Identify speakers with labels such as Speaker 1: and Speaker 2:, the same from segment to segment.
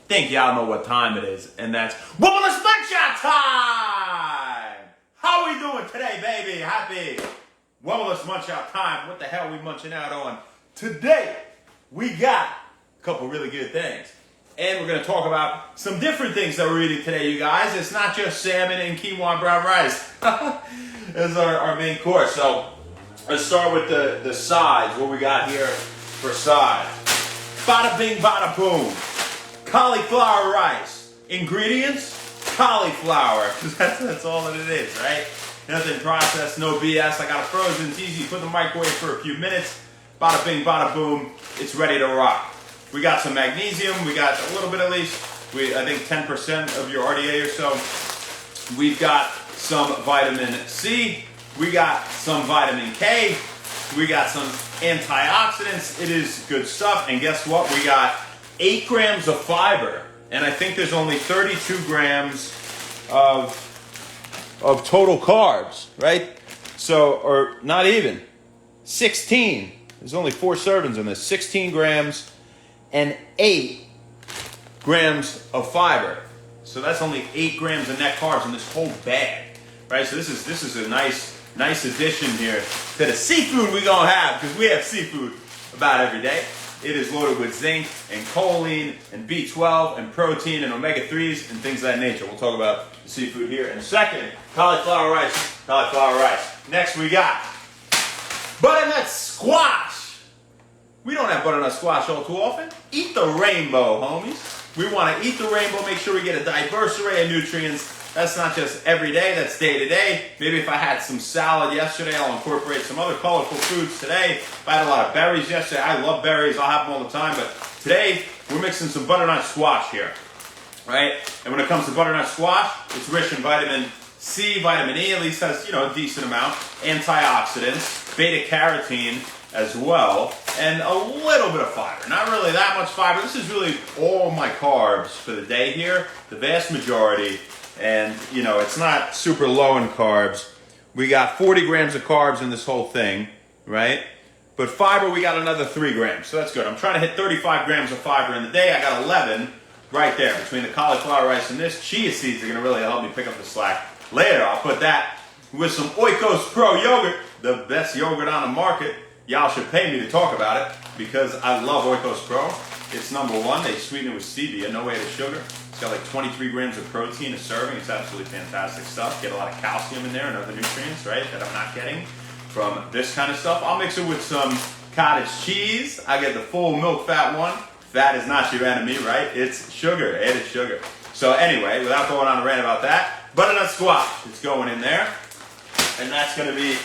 Speaker 1: think y'all know what time it is, and that's Muncha Muncha time! How we doing today, baby? Happy Muncha Muncha time. What the hell are we munching out on? Today, we got a couple really good things. And we're going to talk about some different things that we're eating today, you guys. It's not just salmon and quinoa and brown rice. This is our main course. So, let's start with the sides. What we got here for sides. Bada bing, bada boom. Cauliflower rice. Ingredients? Cauliflower. That's all that it is, right? Nothing processed, no BS. I got it frozen. It's easy. Put in the microwave for a few minutes. Bada bing, bada boom. It's ready to rock. We got some magnesium. We got a little bit at least. I think 10% of your RDA or so. We've got some vitamin C. We got some vitamin K. We got some antioxidants. It is good stuff. And guess what? We got 8 grams of fiber. And I think there's only 32 grams of total carbs, right? So, or not even. 16. There's only 4 servings in this. 16 grams and 8 grams of fiber. So that's only 8 grams of net carbs in this whole bag, right? So this is a nice addition here to the seafood we're gonna have, because we have seafood about every day. It is loaded with zinc and choline and B12 and protein and omega-3s and things of that nature. We'll talk about the seafood here in a second. Cauliflower rice, cauliflower rice. Next we got butternut squash. We don't have butternut squash all too often. Eat the rainbow, homies. We want to eat the rainbow, make sure we get a diverse array of nutrients. That's not just every day, that's day to day. Maybe if I had some salad yesterday, I'll incorporate some other colorful foods today. If I had a lot of berries yesterday, I love berries, I'll have them all the time. But today, we're mixing some butternut squash here, right? And when it comes to butternut squash, it's rich in vitamin C, vitamin E, at least has, a decent amount, antioxidants, beta-carotene as well, and a little bit of fiber. Not really that much fiber. This is really all my carbs for the day here, the vast majority. And, it's not super low in carbs. We got 40 grams of carbs in this whole thing, right? But fiber, we got another 3 grams. So that's good. I'm trying to hit 35 grams of fiber in the day. I got 11 right there between the cauliflower rice and this. Chia seeds are going to really help me pick up the slack later. I'll put that with some Oikos Pro yogurt, the best yogurt on the market. Y'all should pay me to talk about it because I love Oikos Pro. It's #1. They sweeten it with stevia, no added sugar. It's got like 23 grams of protein a serving. It's absolutely fantastic stuff. Get a lot of calcium in there and other nutrients, right, that I'm not getting from this kind of stuff. I'll mix it with some cottage cheese. I get the full milk fat one. Fat is not your enemy, right? It's sugar, added sugar. So anyway, without going on a rant about that, butternut squash, it's going in there. And that's going to be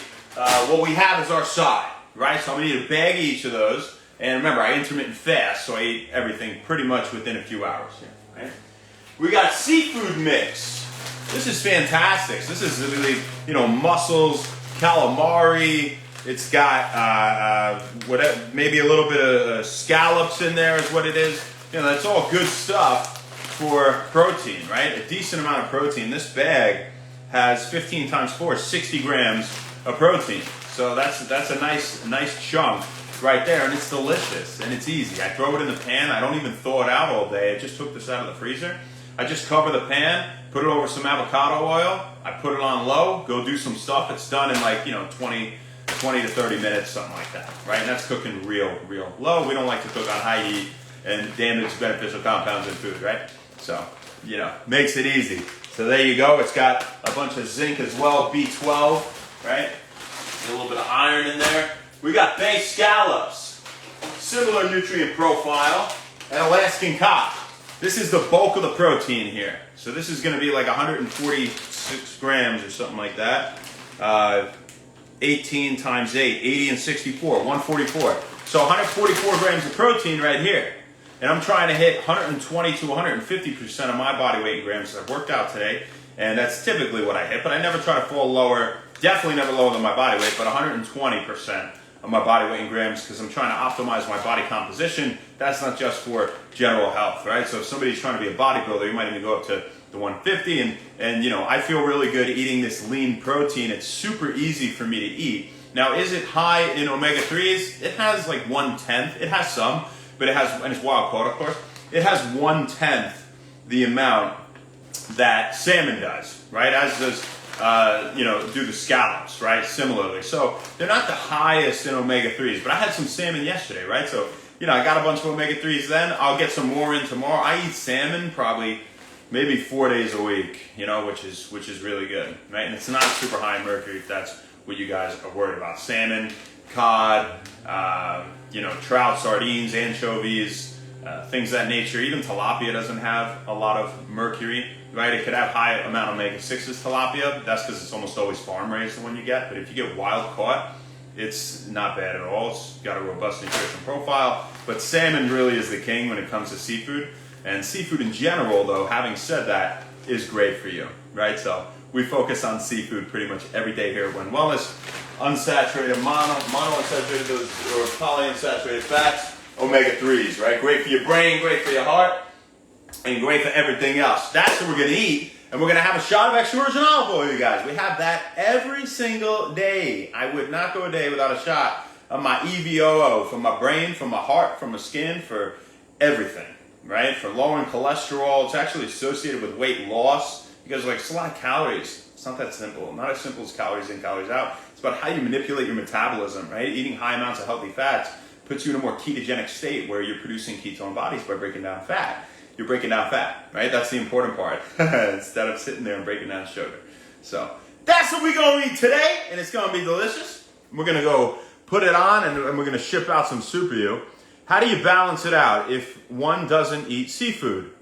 Speaker 1: what we have as our side, right? So I'm going to eat a bag of each of those. And remember, I intermittent fast, so I eat everything pretty much within a few hours here, right? We got seafood mix. This is fantastic. This is really, mussels, calamari. It's got maybe a little bit of scallops in there is what it is. That's all good stuff for protein, right? A decent amount of protein. This bag has 15 times 4, 60 grams of protein. So that's a nice chunk right there, and it's delicious and it's easy. I throw it in the pan. I don't even thaw it out all day. I just took this out of the freezer. I just cover the pan, put it over some avocado oil. I put it on low, go do some stuff. It's done in like 20 to 30 minutes, something like that, right? And that's cooking real low. We don't like to cook on high heat and damage beneficial compounds in food, right? So, makes it easy. So there you go. It's got a bunch of zinc as well, B12, right? A little bit of iron in there. We got bay scallops, similar nutrient profile, and Alaskan cod. This is the bulk of the protein here. So this is going to be like 146 grams or something like that. 18 times 8, 80 and 64, 144. So 144 grams of protein right here. And I'm trying to hit 120 to 150% of my body weight in grams. I've worked out today, and that's typically what I hit. But I never try to fall lower, definitely never lower than my body weight, but 120% of my body weight in grams, because I'm trying to optimize my body composition. That's not just for general health, right? So if somebody's trying to be a bodybuilder, you might even go up to the 150, and I feel really good eating this lean protein. It's super easy for me to eat. Now, is it high in omega-3s? It has like 1/10. It has some, but it has, and it's wild caught, of course, it has 1/10 the amount that salmon does, right? As does, do the scallops, right? Similarly. So they're not the highest in omega-3s, but I had some salmon yesterday, right? So, I got a bunch of omega-3s then. I'll get some more in tomorrow. I eat salmon probably maybe 4 days a week, which is really good, right? And it's not super high in mercury if that's what you guys are worried about. Salmon, cod, trout, sardines, anchovies, things of that nature. Even tilapia doesn't have a lot of mercury, right? It could have high amount of omega-6s, tilapia. That's because it's almost always farm raised, the one you get. But if you get wild caught, it's not bad at all. It's got a robust nutrition profile. But salmon really is the king when it comes to seafood. And seafood in general, though, having said that, is great for you, right? So we focus on seafood pretty much every day here at When Wellness. Unsaturated monounsaturated or polyunsaturated fats, omega-3s, right? Great for your brain, great for your heart, and great for everything else. That's what we're going to eat. And we're going to have a shot of extra virgin olive oil, you guys. We have that every single day. I would not go a day without a shot of my EVOO for my brain, for my heart, for my skin, for everything, right? For lowering cholesterol. It's actually associated with weight loss because it's a lot of calories. It's not that simple. Not as simple as calories in, calories out. It's about how you manipulate your metabolism, right? Eating high amounts of healthy fats puts you in a more ketogenic state where you're producing ketone bodies by breaking down fat. You're breaking down fat, right? That's the important part instead of sitting there and breaking down sugar. So that's what we're going to eat today, and it's going to be delicious. We're going to go put it on, and we're going to ship out some soup for you. How do you balance it out if one doesn't eat seafood?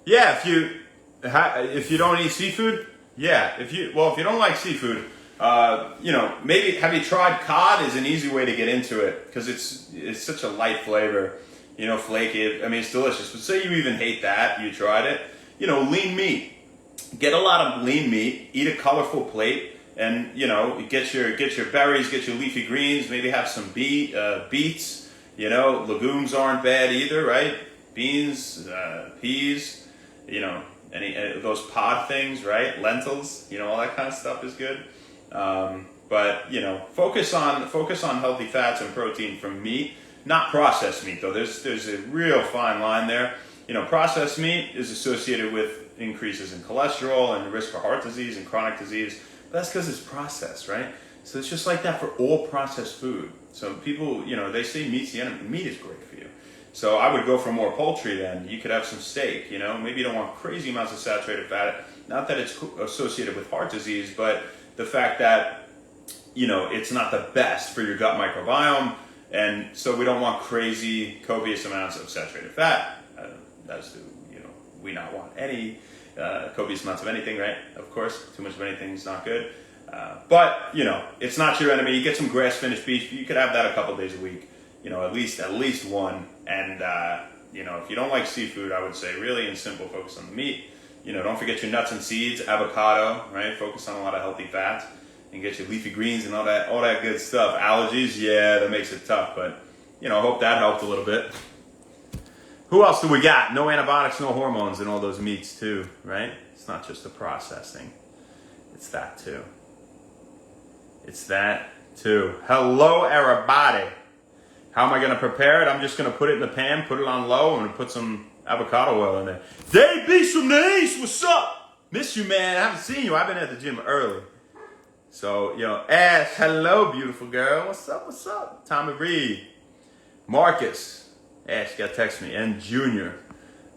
Speaker 1: Yeah, if you don't eat seafood, yeah. If you don't like seafood, maybe have you tried cod? Is an easy way to get into it because it's such a light flavor. Flaky. I mean, it's delicious. But say you even hate that, you tried it. Lean meat. Get a lot of lean meat. Eat a colorful plate, and get your berries, get your leafy greens. Maybe have some beets. Legumes aren't bad either, right? Beans, peas. Any of those pod things, right? Lentils. All that kind of stuff is good. But focus on healthy fats and protein from meat. Not processed meat, though. There's a real fine line there. Processed meat is associated with increases in cholesterol and the risk for heart disease and chronic disease. But that's because it's processed, right? So it's just like that for all processed food. So people, they say meat's the enemy. Meat is great for you. So I would go for more poultry then. You could have some steak, Maybe you don't want crazy amounts of saturated fat. Not that it's associated with heart disease, but the fact that, it's not the best for your gut microbiome. And so we don't want crazy, copious amounts of saturated fat. As do, we not want any copious amounts of anything, right? Of course, too much of anything is not good. But it's not your enemy. You get some grass-finished beef. You could have that a couple days a week. At least one. And if you don't like seafood, I would say really and simple, focus on the meat. Don't forget your nuts and seeds, avocado, right? Focus on a lot of healthy fats. And get your leafy greens and all that good stuff. Allergies, yeah, that makes it tough, but I hope that helped a little bit. Who else do we got? No antibiotics, no hormones in all those meats too, right? It's not just the processing. It's that too. Hello, everybody. How am I going to prepare it? I'm just going to put it in the pan, put it on low, and put some avocado oil in there. Dave Beast from the East, what's up? Miss you, man. I haven't seen you. I've been at the gym early. So, Ash, hello, beautiful girl. What's up? Tommy Reed. Marcus. Ash got to text me. And Junior.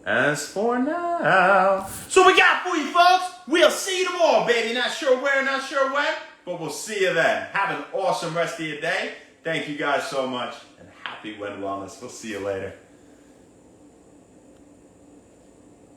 Speaker 1: As for now. So we got for you, folks. We'll see you tomorrow, baby. Not sure where, not sure when, but we'll see you then. Have an awesome rest of your day. Thank you guys so much. And happy When Wellness. We'll see you later.